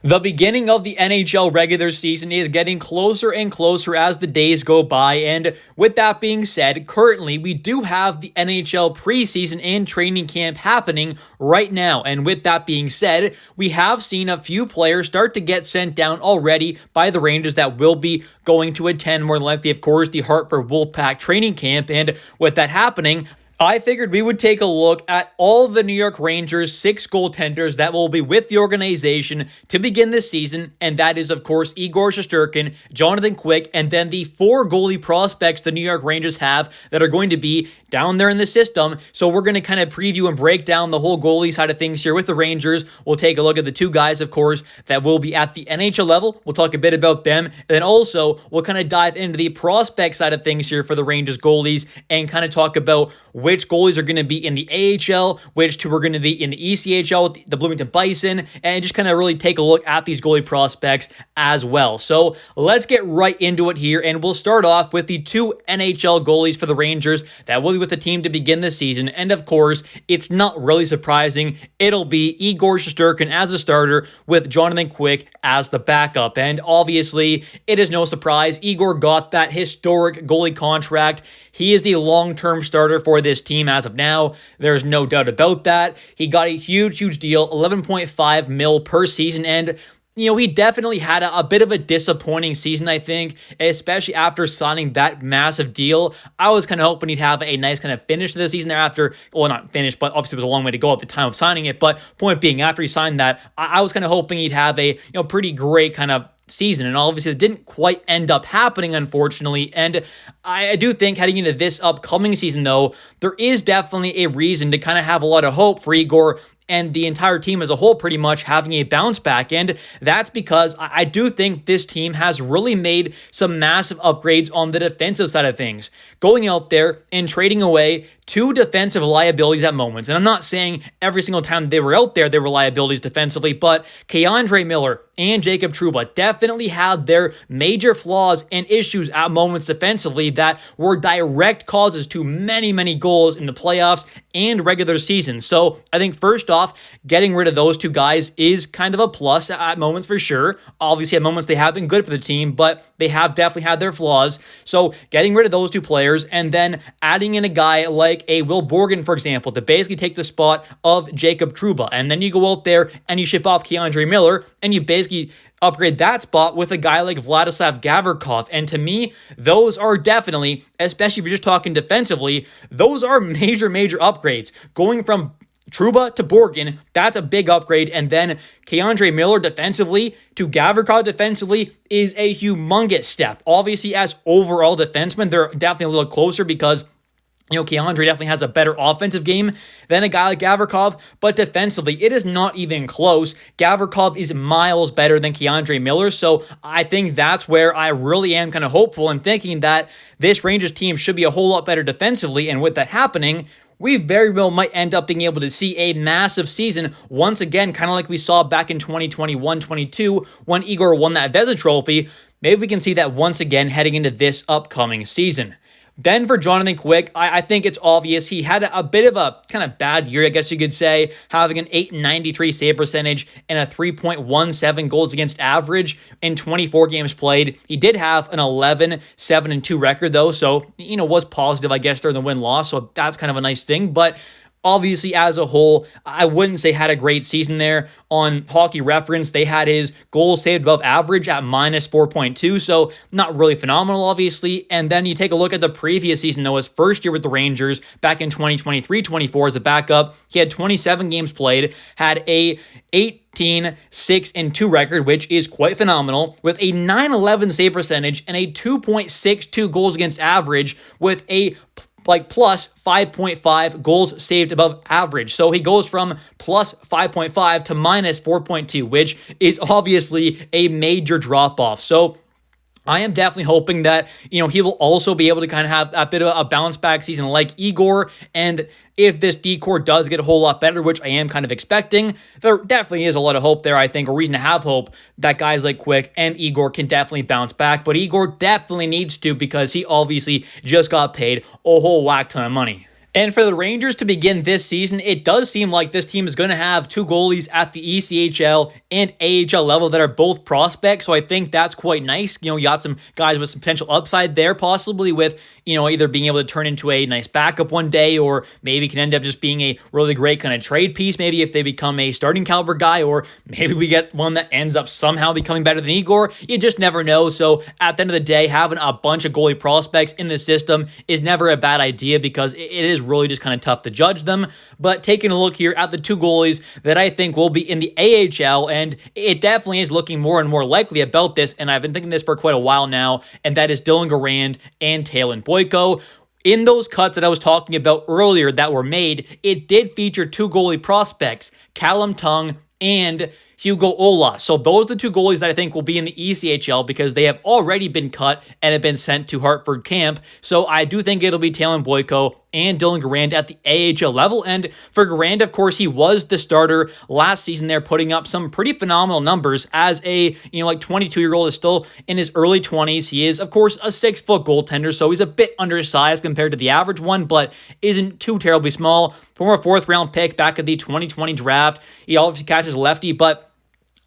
The beginning of the NHL regular season is getting closer and closer as the days go by, and with that being said, currently we do have the NHL preseason and training camp happening right now, and with that being said, we have seen a few players start to get sent down already by the Rangers that will be going to attend more than likely, of course, the Hartford Wolfpack training camp, and with that happening, I figured we would take a look at all the New York Rangers' 6 goaltenders that will be with the organization to begin this season, and that is, of course, Igor Shesterkin, Jonathan Quick, and then the 4 goalie prospects the New York Rangers have that are going to be down there in the system. So we're going to kind of preview and break down the whole goalie side of things here with the Rangers. We'll take a look at the 2 guys, of course, that will be at the NHL level. We'll talk a bit about them, and then also we'll kind of dive into the prospect side of things here for the Rangers goalies and kind of talk about which goalies are going to be in the AHL, which 2 are going to be in the ECHL, the Bloomington Bison, and just kind of really take a look at these goalie prospects as well. So let's get right into it here, and we'll start off with the 2 NHL goalies for the Rangers that will be with the team to begin the season. And of course, it's not really surprising. It'll be Igor Shesterkin as a starter with Jonathan Quick as the backup. And obviously, it is no surprise. Igor got that historic goalie contract. He is the long-term starter for this team as of now. There's no doubt about that. He got a huge deal, 11.5 mil per season, and he definitely had a bit of a disappointing season, I think, especially after signing that massive deal. I was kind of hoping he'd have a nice kind of finish to the season thereafter. Well, not finish, but obviously it was a long way to go at the time of signing it. But point being, after he signed that, I was kind of hoping he'd have a pretty great kind of season, and obviously it didn't quite end up happening, unfortunately. And I do think heading into this upcoming season, though, there is definitely a reason to kind of have a lot of hope for Igor and the entire team as a whole pretty much having a bounce back. And that's because I do think this team has really made some massive upgrades on the defensive side of things, going out there and trading away 2 defensive liabilities at moments. And I'm not saying every single time they were out there, they were liabilities defensively, but K'Andre Miller and Jacob Trouba definitely had their major flaws and issues at moments defensively that were direct causes to many goals in the playoffs and regular season. So I think first off, getting rid of those 2 guys is kind of a plus at moments for sure. Obviously at moments they have been good for the team, but they have definitely had their flaws. So getting rid of those 2 players and then adding in a guy like a Will Borgen, for example, to basically take the spot of Jacob Trouba. And then you go out there and you ship off K'Andre Miller and you basically upgrade that spot with a guy like Vladislav Gavrikov. And to me, those are definitely, especially if you're just talking defensively, those are major upgrades. Going from Trouba to Borgen, that's a big upgrade. And then K'Andre Miller defensively to Gavrikov defensively is a humongous step. Obviously, as overall defensemen, they're definitely a little closer because K'Andre definitely has a better offensive game than a guy like Gavrikov, but defensively, it is not even close. Gavrikov is miles better than K'Andre Miller, so I think that's where I really am kind of hopeful and thinking that this Rangers team should be a whole lot better defensively, and with that happening, we very well might end up being able to see a massive season once again, kind of like we saw back in 2021-22 when Igor won that Vezina Trophy. Maybe we can see that once again heading into this upcoming season. Then for Jonathan Quick, I think it's obvious he had a bit of a kind of bad year, I guess you could say, having an .893 save percentage and a 3.17 goals against average in 24 games played. He did have an 11-7-2 record, though, so, was positive, I guess, during the win-loss, so that's kind of a nice thing, but obviously, as a whole, I wouldn't say had a great season there. On Hockey Reference, they had his goals saved above average at -4.2, so not really phenomenal, obviously. And then you take a look at the previous season, though, his first year with the Rangers, back in 2023-24 as a backup. He had 27 games played, had a 18-6-2 record, which is quite phenomenal, with a .911 save percentage and a 2.62 goals against average with a plus 5.5 goals saved above average. So he goes from plus 5.5 to minus 4.2, which is obviously a major drop off. So I am definitely hoping that, he will also be able to kind of have a bit of a bounce back season like Igor. And if this decor does get a whole lot better, which I am kind of expecting, there definitely is a lot of hope there, I think, a reason to have hope that guys like Quick and Igor can definitely bounce back. But Igor definitely needs to because he obviously just got paid a whole whack ton of money. And for the Rangers to begin this season, it does seem like this team is going to have two goalies at the ECHL and AHL level that are both prospects. So I think that's quite nice. You got some guys with some potential upside there, possibly with, either being able to turn into a nice backup one day, or maybe can end up just being a really great kind of trade piece. Maybe if they become a starting caliber guy, or maybe we get one that ends up somehow becoming better than Igor. You just never know. So at the end of the day, having a bunch of goalie prospects in the system is never a bad idea, because it is really just kind of tough to judge them. But taking a look here at the two goalies that I think will be in the AHL, and it definitely is looking more and more likely about this, and I've been thinking this for quite a while now, and that is Dylan Garand and Talon Boyko. In those cuts that I was talking about earlier that were made, it did feature two goalie prospects, Callum Tung and Hugo Olas. So those are the two goalies that I think will be in the ECHL, because they have already been cut and have been sent to Hartford camp. So I do think it'll be Talon Boyko and Dylan Garand at the AHL level. And for Garand, of course, he was the starter last season there, putting up some pretty phenomenal numbers as a, 22-year-old, is still in his early 20s. He is, of course, a 6-foot goaltender, so he's a bit undersized compared to the average one, but isn't too terribly small. Former 4th-round pick back at the 2020 draft. He obviously catches lefty, but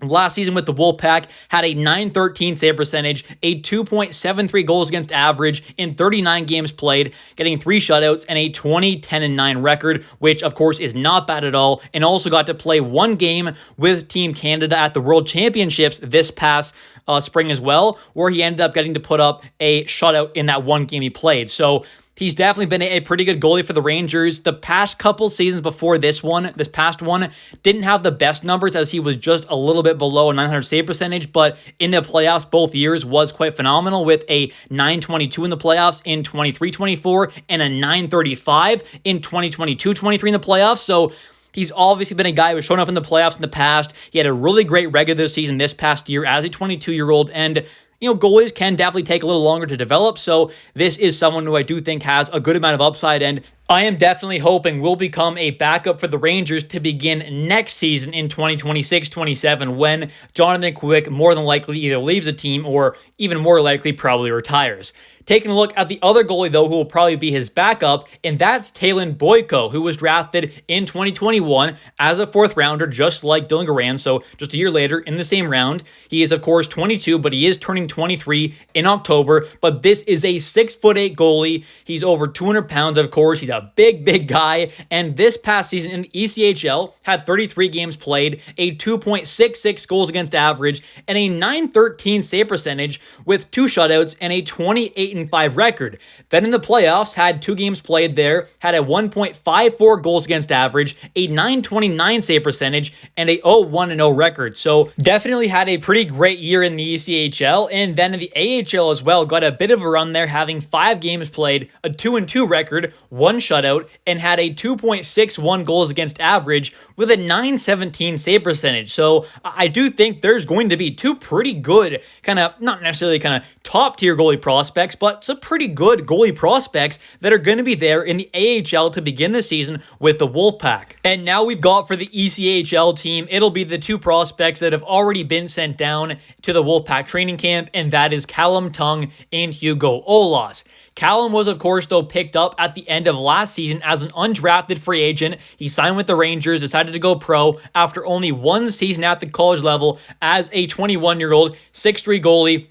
last season with the Wolfpack had a .913 save percentage, a 2.73 goals against average in 39 games played, getting 3 shutouts, and a 20-10-9 record, which of course is not bad at all, and also got to play one game with Team Canada at the World Championships this past spring as well, where he ended up getting to put up a shutout in that one game he played. So he's definitely been a pretty good goalie for the Rangers. The past couple seasons before this past one, didn't have the best numbers, as he was just a little bit below a .900 save percentage, but in the playoffs both years was quite phenomenal, with a .922 in the playoffs in 23-24 and a .935 in 22-23 in the playoffs. So he's obviously been a guy who's shown up in the playoffs in the past. He had a really great regular season this past year as a 22-year-old, and goalies can definitely take a little longer to develop, so this is someone who I do think has a good amount of upside, and I am definitely hoping will become a backup for the Rangers to begin next season in 2026-27, when Jonathan Quick more than likely either leaves the team or, even more likely, probably retires. Taking a look at the other goalie, though, who will probably be his backup, and that's Talon Boyko, who was drafted in 2021 as a 4th-rounder, just like Dylan Garand, so just a year later in the same round. He is, of course, 22, but he is turning 23 in October, but this is a 6'8" goalie. He's over 200 pounds, of course. He's a big guy, and this past season in the ECHL had 33 games played, a 2.66 goals against average, and a .913 save percentage with 2 shutouts and a 28-5 record. Then in the playoffs, had 2 games played there, had a 1.54 goals against average, a .929 save percentage, and a 0-1-0 record. So definitely had a pretty great year in the ECHL, and then in the AHL as well, got a bit of a run there, having 5 games played, a 2-2 record, 1 shutout, and had a 2.61 goals against average with a .917 save percentage. So I do think there's going to be 2 pretty good, not necessarily top tier goalie prospects, but some pretty good goalie prospects that are going to be there in the AHL to begin the season with the Wolfpack. And now we've got for the ECHL team, it'll be the 2 prospects that have already been sent down to the Wolfpack training camp, and that is Callum Tung and Hugo Olas. Callum was, of course, though, picked up at the end of last season as an undrafted free agent. He signed with the Rangers, decided to go pro after only 1 season at the college level as a 21-year-old 6'3" goalie.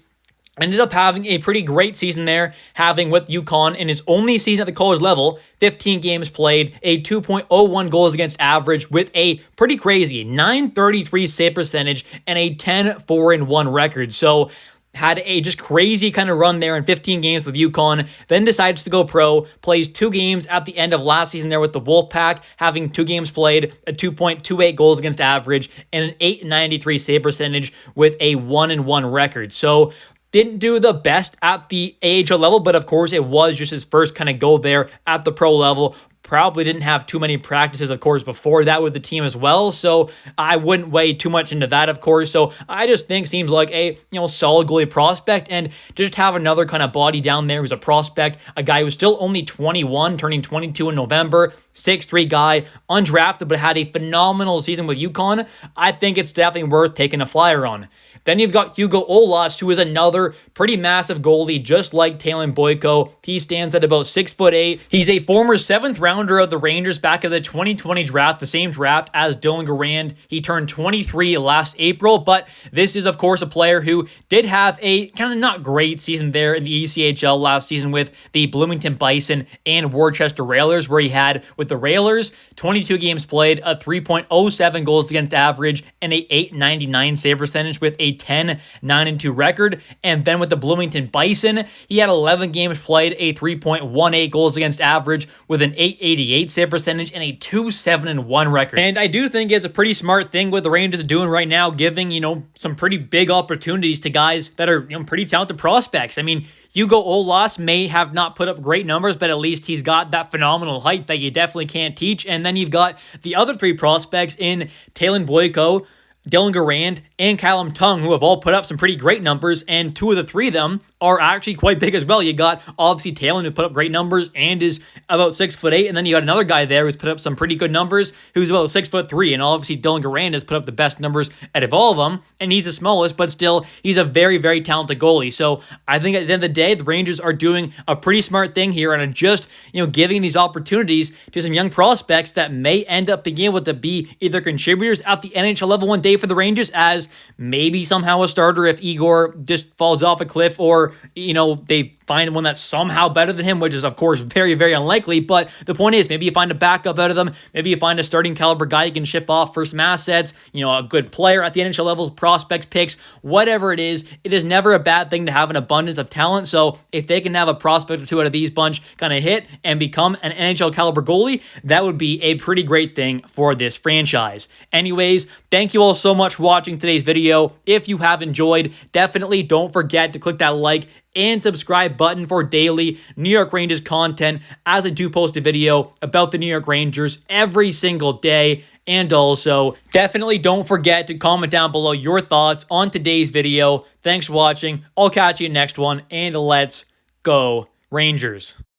Ended up having a pretty great season there, having with UConn in his only season at the college level, 15 games played, a 2.01 goals against average with a pretty crazy .933 save percentage and a 10-4-1 record. So had a just crazy kind of run there in 15 games with UConn, then decides to go pro, plays 2 games at the end of last season there with the Wolfpack, having 2 games played, a 2.28 goals against average, and an .893 save percentage with a 1-1 record. So didn't do the best at the AHL level, but of course it was just his first kind of go there at the pro level. Probably didn't have too many practices, of course, before that with the team as well, so I wouldn't weigh too much into that, of course. So I just think seems like a solid goalie prospect, and just have another kind of body down there who's a prospect, a guy who's still only 21, turning 22 in November, 6'3" guy, undrafted, but had a phenomenal season with UConn. I think it's definitely worth taking a flyer on. Then you've got Hugo Olas, who is another pretty massive goalie, just like Talon Boyko. He stands at about 6'8". He's a former 7th round founder of the Rangers back in the 2020 draft, the same draft as Dylan Garand. He turned 23 last April, but this is, of course, a player who did have a kind of not great season there in the ECHL last season with the Bloomington Bison and Worcester Railers, where he had, with the Railers, 22 games played, a 3.07 goals against average, and a .899 save percentage with a 10-9-2 record. And then with the Bloomington Bison, he had 11 games played, a 3.18 goals against average with an .888 save percentage and a 2-7-1 record. And I do think it's a pretty smart thing what the Rangers are doing right now, giving, some pretty big opportunities to guys that are, pretty talented prospects. I mean, Hugo Olas may have not put up great numbers, but at least he's got that phenomenal height that you definitely can't teach. And then you've got the other three prospects in Talon Boyko, Dylan Garand, and Callum Tung, who have all put up some pretty great numbers, and two of the three of them are actually quite big as well. You got, obviously, Talon, who put up great numbers and is about 6'8", and then you got another guy there who's put up some pretty good numbers, who's about 6'3", and obviously Dylan Garand has put up the best numbers out of all of them, and he's the smallest, but still, he's a very, very talented goalie. So I think at the end of the day, the Rangers are doing a pretty smart thing here and are just, giving these opportunities to some young prospects that may end up being able to be either contributors at the NHL level one day for the Rangers, as maybe somehow a starter if Igor just falls off a cliff, or they find one that's somehow better than him, which is of course very, very unlikely. But the point is, maybe you find a backup out of them, maybe you find a starting caliber guy you can ship off for some assets, a good player at the NHL level, prospects, picks, whatever it is never a bad thing to have an abundance of talent. So if they can have a prospect or two out of these bunch kind of hit and become an NHL caliber goalie, that would be a pretty great thing for this franchise. Anyways, thank you all so much for watching today's video. If you have enjoyed, definitely don't forget to click that like and subscribe button for daily New York Rangers content, as I do post a video about the New York Rangers every single day. And also, definitely don't forget to comment down below your thoughts on today's video. Thanks for watching. I'll catch you next one, and let's go Rangers.